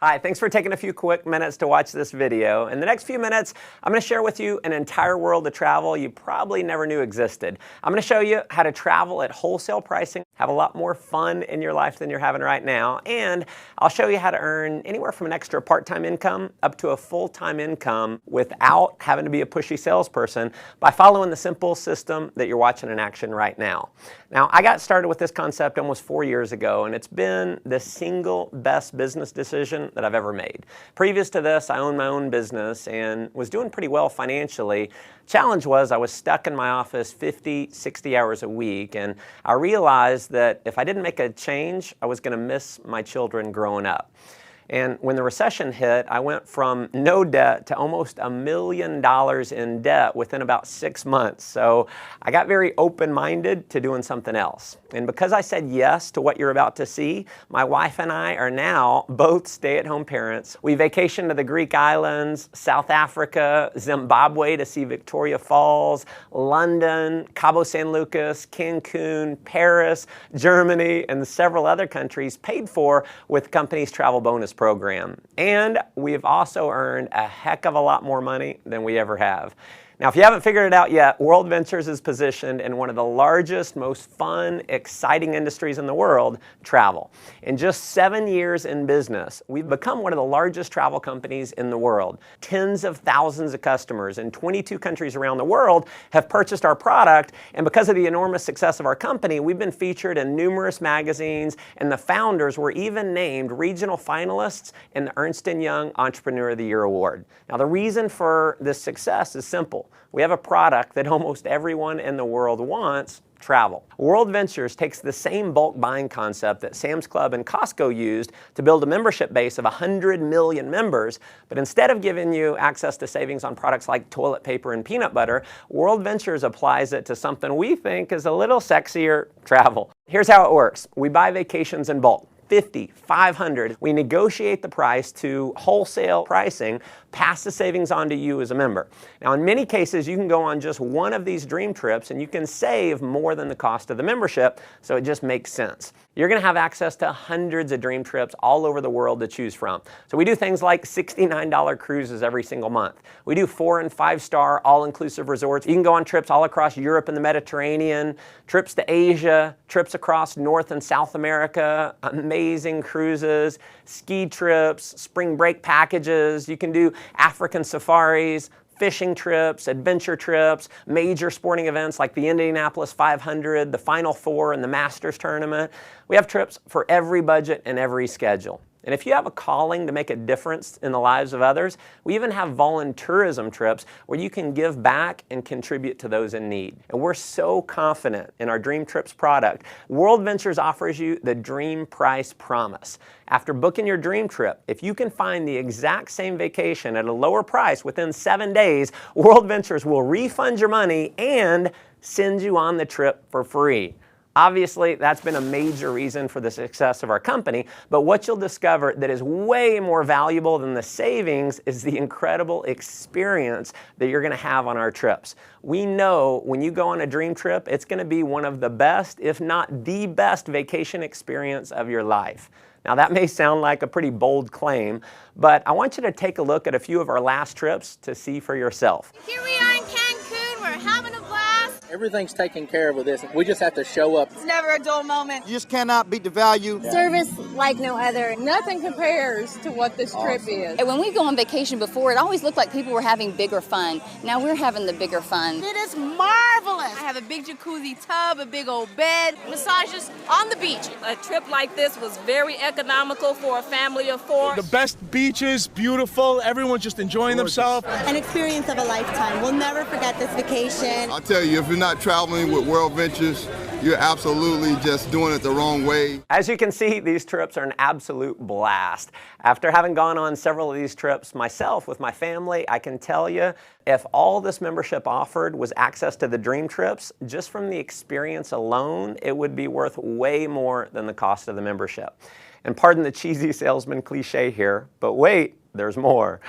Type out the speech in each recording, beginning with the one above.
Hi, thanks for taking a few quick minutes to watch this video. In the next few minutes, I'm going to share with you an entire world of travel you probably never knew existed. I'm going to show you how to travel at wholesale pricing, have a lot more fun in your life than you're having right now, and I'll show you how to earn anywhere from an extra part-time income up to a full-time income without having to be a pushy salesperson by following the simple system that you're watching in action right now. Now, I got started with this concept almost 4 years ago, and it's been the single best business decision that I've ever made. Previous to this, I owned my own business and was doing pretty well financially. Challenge was I was stuck in my office 50, 60 hours a week, and I realized that if I didn't make a change, I was going to miss my children growing up. And when the recession hit, I went from no debt to almost $1 million in debt within about 6 months. So I got very open-minded to doing something else. And because I said yes to what you're about to see, my wife and I are now both stay-at-home parents. We vacationed to the Greek islands, South Africa, Zimbabwe to see Victoria Falls, London, Cabo San Lucas, Cancun, Paris, Germany, and several other countries paid for with the company's travel bonus program. And we've also earned a heck of a lot more money than we ever have. Now, if you haven't figured it out yet, World Ventures is positioned in one of the largest, most fun, exciting industries in the world, travel. In just 7 years in business, we've become one of the largest travel companies in the world. Tens of thousands of customers in 22 countries around the world have purchased our product, and because of the enormous success of our company, we've been featured in numerous magazines, and the founders were even named regional finalists in the Ernst & Young Entrepreneur of the Year Award. Now, the reason for this success is simple. We have a product that almost everyone in the world wants: travel. World Ventures takes the same bulk buying concept that Sam's Club and Costco used to build a membership base of 100 million members, but instead of giving you access to savings on products like toilet paper and peanut butter, World Ventures applies it to something we think is a little sexier: travel. Here's how it works. We buy vacations in bulk. 50, 500. We negotiate the price to wholesale pricing, pass the savings on to you as a member. Now, in many cases, you can go on just one of these dream trips and you can save more than the cost of the membership, so it just makes sense. You're going to have access to hundreds of dream trips all over the world to choose from. So we do things like $69 cruises every single month. We do 4- and 5-star all-inclusive resorts. You can go on trips all across Europe and the Mediterranean, trips to Asia, trips across North and South America, amazing cruises, ski trips, spring break packages. You can do African safaris, fishing trips, adventure trips, major sporting events like the Indianapolis 500, the Final Four, and the Masters tournament. We have trips for every budget and every schedule. And if you have a calling to make a difference in the lives of others, we even have volunteerism trips where you can give back and contribute to those in need. And we're so confident in our Dream Trips product. World Ventures offers you the Dream Price Promise. After booking your dream trip, if you can find the exact same vacation at a lower price within 7 days, World Ventures will refund your money and send you on the trip for free. Obviously, that's been a major reason for the success of our company, but what you'll discover that is way more valuable than the savings is the incredible experience that you're going to have on our trips. We know when you go on a dream trip, it's going to be one of the best, if not the best, vacation experience of your life. Now, that may sound like a pretty bold claim, but I want you to take a look at a few of our last trips to see for yourself. Here we are in Cancun. We're having a blast. Everything's taken care of with this. We just have to show up. It's never a dull moment. You just cannot beat the value. Service like no other. Nothing compares to what this trip is. And when we go on vacation before, it always looked like people were having bigger fun. Now we're having the bigger fun. It is marvelous. I have a big jacuzzi tub, a big old bed, massages on the beach. A trip like this was very economical for a family of 4. The best beaches, beautiful, everyone's just enjoying themselves. An experience of a lifetime. We'll never forget this vacation. I'll tell you, if you're not traveling with World Ventures, you're absolutely just doing it the wrong way. As you can see, these trips are an absolute blast. After having gone on several of these trips myself with my family, I can tell you, if all this membership offered was access to the dream trips, just from the experience alone, it would be worth way more than the cost of the membership. And pardon the cheesy salesman cliche here, but wait, there's more.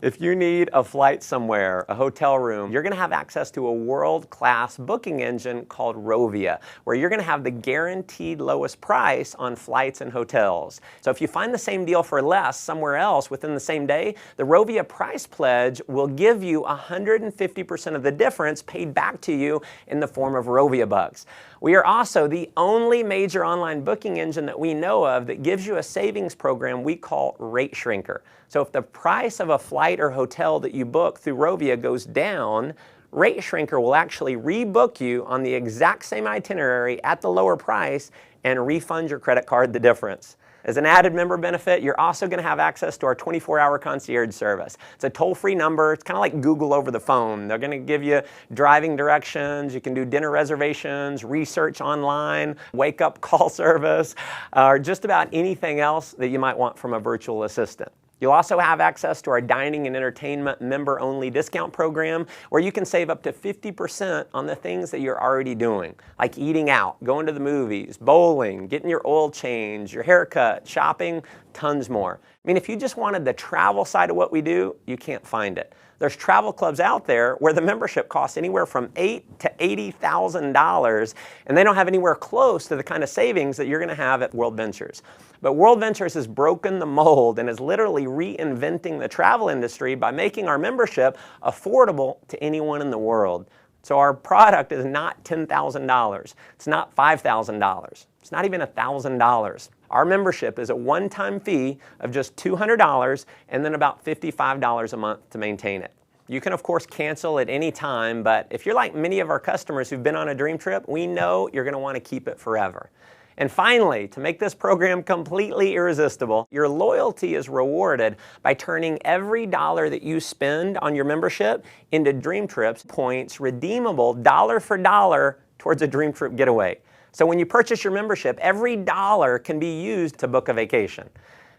If you need a flight somewhere, a hotel room, you're going to have access to a world-class booking engine called Rovia, where you're going to have the guaranteed lowest price on flights and hotels. So if you find the same deal for less somewhere else within the same day, the Rovia price pledge will give you 150% of the difference paid back to you in the form of Rovia bucks. We are also the only major online booking engine that we know of that gives you a savings program we call Rate Shrinker. So if the price of a flight or hotel that you book through Rovia goes down, Rate Shrinker will actually rebook you on the exact same itinerary at the lower price and refund your credit card the difference. As an added member benefit, you're also going to have access to our 24-hour concierge service. It's a toll-free number. It's kind of like Google over the phone. They're going to give you driving directions. You can do dinner reservations, research online, wake-up call service, or just about anything else that you might want from a virtual assistant. You'll also have access to our dining and entertainment member-only discount program where you can save up to 50% on the things that you're already doing, like eating out, going to the movies, bowling, getting your oil change, your haircut, shopping, tons more. I mean, if you just wanted the travel side of what we do, you can't find it. There's travel clubs out there where the membership costs anywhere from $8,000 to $80,000, and they don't have anywhere close to the kind of savings that you're going to have at World Ventures. But World Ventures has broken the mold and is literally reinventing the travel industry by making our membership affordable to anyone in the world. So our product is not $10,000. It's not $5,000. It's not even $1,000. Our membership is a one-time fee of just $200 and then about $55 a month to maintain it. You can, of course, cancel at any time, but if you're like many of our customers who've been on a dream trip, we know you're going to want to keep it forever. And finally, to make this program completely irresistible, your loyalty is rewarded by turning every dollar that you spend on your membership into Dream Trips points redeemable dollar for dollar towards a Dream Trip getaway. So when you purchase your membership, every dollar can be used to book a vacation.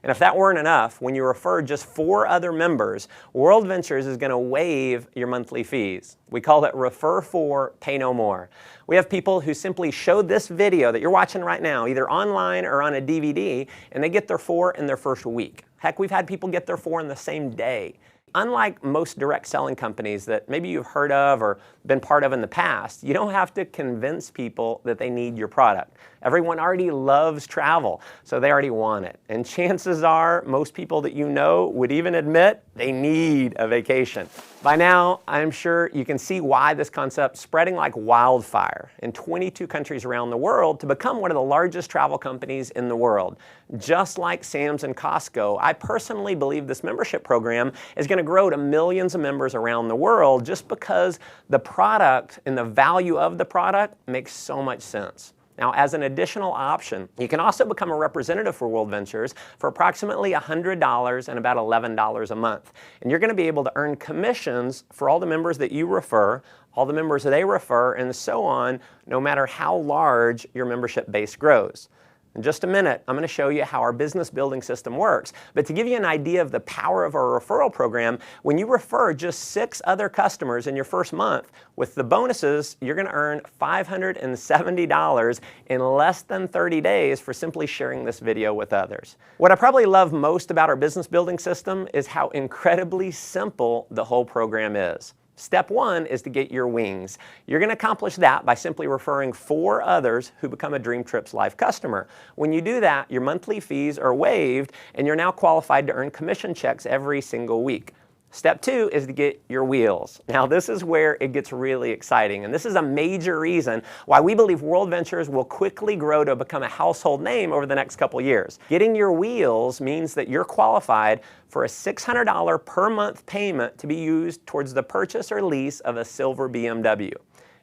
And if that weren't enough, when you refer just 4 other members, World Ventures is going to waive your monthly fees. We call it Refer 4, Pay No More. We have people who simply show this video that you're watching right now, either online or on a DVD, and they get their 4 in their first week. Heck, we've had people get their 4 in the same day. Unlike most direct selling companies that maybe you've heard of or been part of in the past, you don't have to convince people that they need your product. Everyone already loves travel, so they already want it. And chances are most people that you know would even admit they need a vacation. By now, I'm sure you can see why this concept's spreading like wildfire in 22 countries around the world to become one of the largest travel companies in the world. Just like Sam's and Costco, I personally believe this membership program is going to grow to millions of members around the world just because the product and the value of the product makes so much sense. Now, as an additional option, you can also become a representative for World Ventures for approximately $100 and about $11 a month. And you're going to be able to earn commissions for all the members that you refer, all the members that they refer, and so on, no matter how large your membership base grows. In just a minute, I'm going to show you how our business building system works. But to give you an idea of the power of our referral program, when you refer just 6 other customers in your first month, with the bonuses, you're going to earn $570 in less than 30 days for simply sharing this video with others. What I probably love most about our business building system is how incredibly simple the whole program is. Step 1 is to get your wings. You're going to accomplish that by simply referring 4 others who become a Dream Trips Life customer. When you do that, your monthly fees are waived and you're now qualified to earn commission checks every single week. Step 2 is to get your wheels. Now, this is where it gets really exciting, and this is a major reason why we believe World Ventures will quickly grow to become a household name over the next couple years. Getting your wheels means that you're qualified for a $600 per month payment to be used towards the purchase or lease of a silver BMW.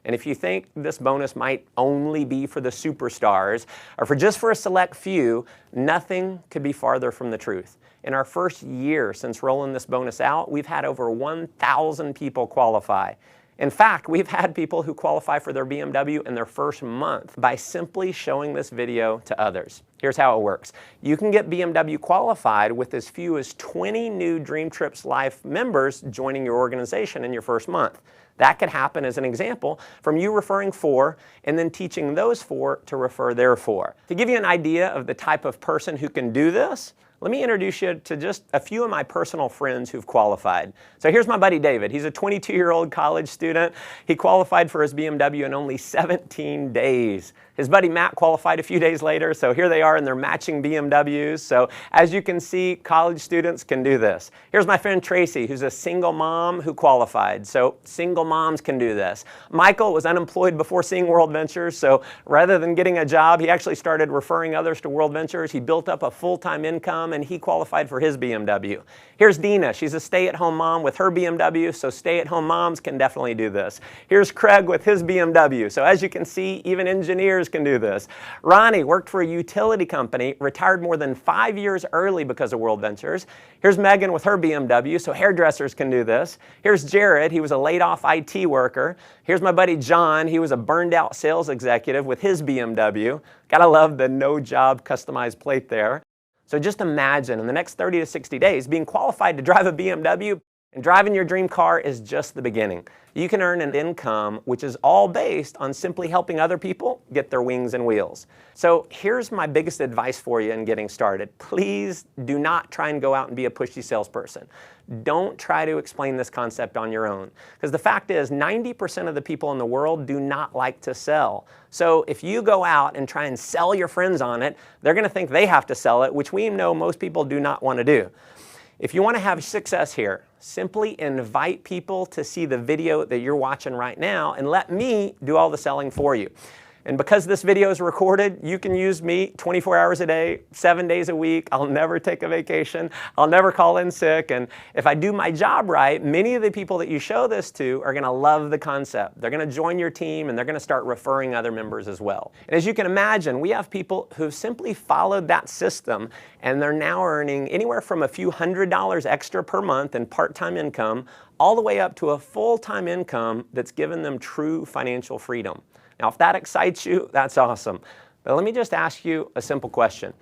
And if you think this bonus might only be for the superstars or for a select few, nothing could be farther from the truth. In our first year since rolling this bonus out, we've had over 1,000 people qualify. In fact, we've had people who qualify for their BMW in their first month by simply showing this video to others. Here's how it works. You can get BMW qualified with as few as 20 new Dream Trips Life members joining your organization in your first month. That could happen, as an example, from you referring 4 and then teaching those 4 to refer their 4. To give you an idea of the type of person who can do this, let me introduce you to just a few of my personal friends who've qualified. So here's my buddy David. He's a 22-year-old college student. He qualified for his BMW in only 17 days. His buddy Matt qualified a few days later, so here they are in their matching BMWs. So as you can see, college students can do this. Here's my friend Tracy, who's a single mom who qualified. So single moms can do this. Michael was unemployed before seeing World Ventures, so rather than getting a job, he actually started referring others to World Ventures. He built up a full-time income and he qualified for his BMW. Here's Dina. She's a stay-at-home mom with her BMW, so stay-at-home moms can definitely do this. Here's Craig with his BMW. So as you can see, even engineers can do this. Ronnie worked for a utility company, retired more than 5 years early because of World Ventures. Here's Megan with her BMW, so hairdressers can do this. Here's Jared. He was a laid-off IT worker. Here's my buddy John. He was a burned-out sales executive with his BMW. Gotta love the no-job customized plate there. So just imagine in the next 30 to 60 days being qualified to drive a BMW, and driving your dream car is just the beginning. You can earn an income which is all based on simply helping other people get their wings and wheels. So here's my biggest advice for you in getting started. Please do not try and go out and be a pushy salesperson. Don't try to explain this concept on your own. Because the fact is, 90% of the people in the world do not like to sell. So if you go out and try and sell your friends on it, they're going to think they have to sell it, which we know most people do not want to do. If you want to have success here, simply invite people to see the video that you're watching right now and let me do all the selling for you. And because this video is recorded, you can use me 24 hours a day, 7 days a week. I'll never take a vacation. I'll never call in sick. And if I do my job right, many of the people that you show this to are going to love the concept. They're going to join your team and they're going to start referring other members as well. And as you can imagine, we have people who've simply followed that system and they're now earning anywhere from a few $100s extra per month in part-time income all the way up to a full-time income that's given them true financial freedom. Now, if that excites you, that's awesome. But let me just ask you a simple question.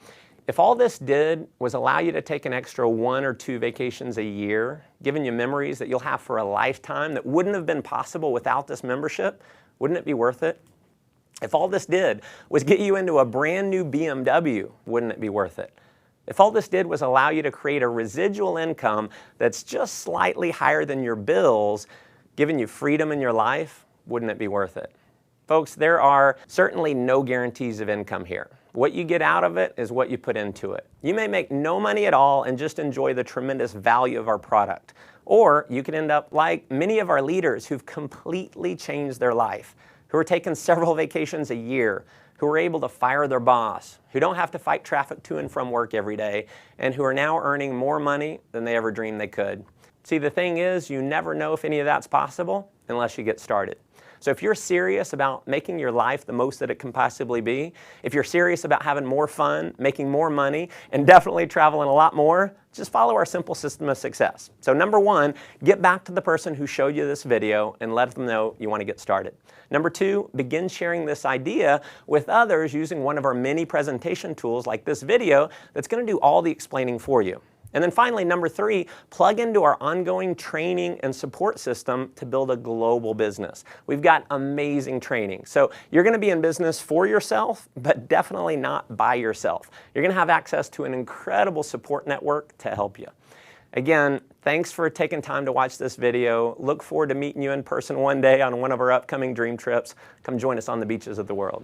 If all this did was allow you to take an extra 1 or 2 vacations a year, giving you memories that you'll have for a lifetime that wouldn't have been possible without this membership, wouldn't it be worth it? If all this did was get you into a brand new BMW, wouldn't it be worth it? If all this did was allow you to create a residual income that's just slightly higher than your bills, giving you freedom in your life, wouldn't it be worth it? Folks, there are certainly no guarantees of income here. What you get out of it is what you put into it. You may make no money at all and just enjoy the tremendous value of our product. Or you could end up like many of our leaders who've completely changed their life, who are taking several vacations a year, who are able to fire their boss, who don't have to fight traffic to and from work every day, and who are now earning more money than they ever dreamed they could. See, the thing is, you never know if any of that's possible unless you get started. So if you're serious about making your life the most that it can possibly be, if you're serious about having more fun, making more money, and definitely traveling a lot more, just follow our simple system of success. So number 1, get back to the person who showed you this video and let them know you want to get started. Number 2, begin sharing this idea with others using one of our many presentation tools like this video that's going to do all the explaining for you. And then finally, number 3, plug into our ongoing training and support system to build a global business. We've got amazing training. So you're going to be in business for yourself, but definitely not by yourself. You're going to have access to an incredible support network to help you. Again, thanks for taking time to watch this video. Look forward to meeting you in person one day on one of our upcoming dream trips. Come join us on the beaches of the world.